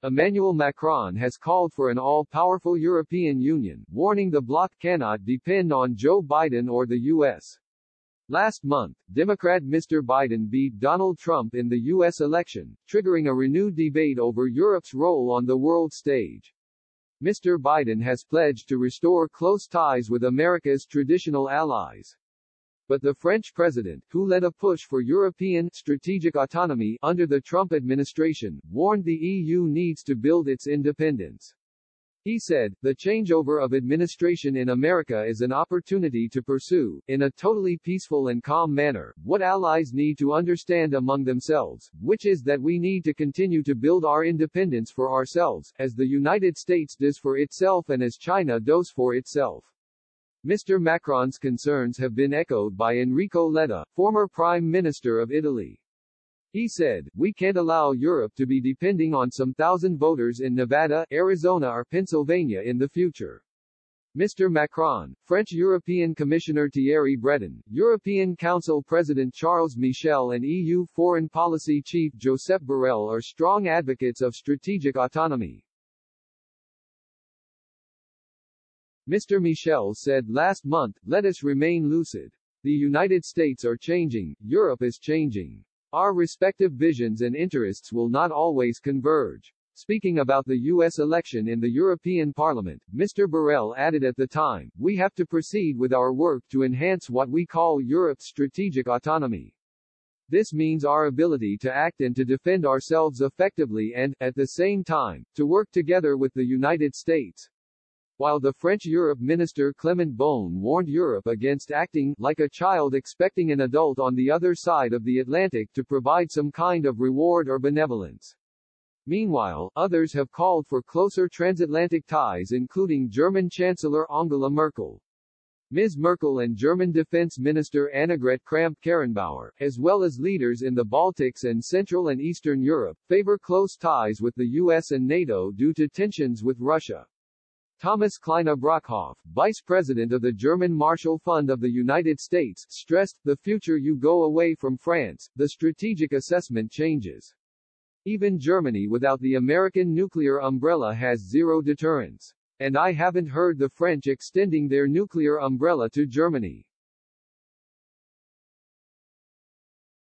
Emmanuel Macron has called for an all-powerful European Union, warning the bloc cannot depend on Joe Biden or the U.S. Last month, Democrat Mr. Biden beat Donald Trump in the U.S. election, triggering a renewed debate over Europe's role on the world stage. Mr. Biden has pledged to restore close ties with America's traditional allies. But the French president, who led a push for European strategic autonomy under the Trump administration, warned the EU needs to build its independence. He said, "The changeover of administration in America is an opportunity to pursue, in a totally peaceful and calm manner, what allies need to understand among themselves, which is that we need to continue to build our independence for ourselves, as the United States does for itself and as China does for itself." Mr. Macron's concerns have been echoed by Enrico Letta, former Prime Minister of Italy. He said, "We can't allow Europe to be depending on some thousand voters in Nevada, Arizona or Pennsylvania in the future." Mr. Macron, French European Commissioner Thierry Breton, European Council President Charles Michel and EU Foreign Policy Chief Josep Borrell are strong advocates of strategic autonomy. Mr. Michel said last month, "Let us remain lucid. The United States are changing, Europe is changing. Our respective visions and interests will not always converge." Speaking about the U.S. election in the European Parliament, Mr. Borrell added at the time, "We have to proceed with our work to enhance what we call Europe's strategic autonomy. This means our ability to act and to defend ourselves effectively and, at the same time, to work together with the United States." While the French Europe Minister Clement Beaune warned Europe against acting like a child expecting an adult on the other side of the Atlantic to provide some kind of reward or benevolence. Meanwhile, others have called for closer transatlantic ties, including German Chancellor Angela Merkel. Ms. Merkel and German Defense Minister Annegret Kramp-Karrenbauer, as well as leaders in the Baltics and Central and Eastern Europe, favor close ties with the US and NATO due to tensions with Russia. Thomas Kleine-Brockhoff, vice president of the German Marshall Fund of the United States, stressed, "The future you go away from France, the strategic assessment changes. Even Germany without the American nuclear umbrella has zero deterrence. And I haven't heard the French extending their nuclear umbrella to Germany."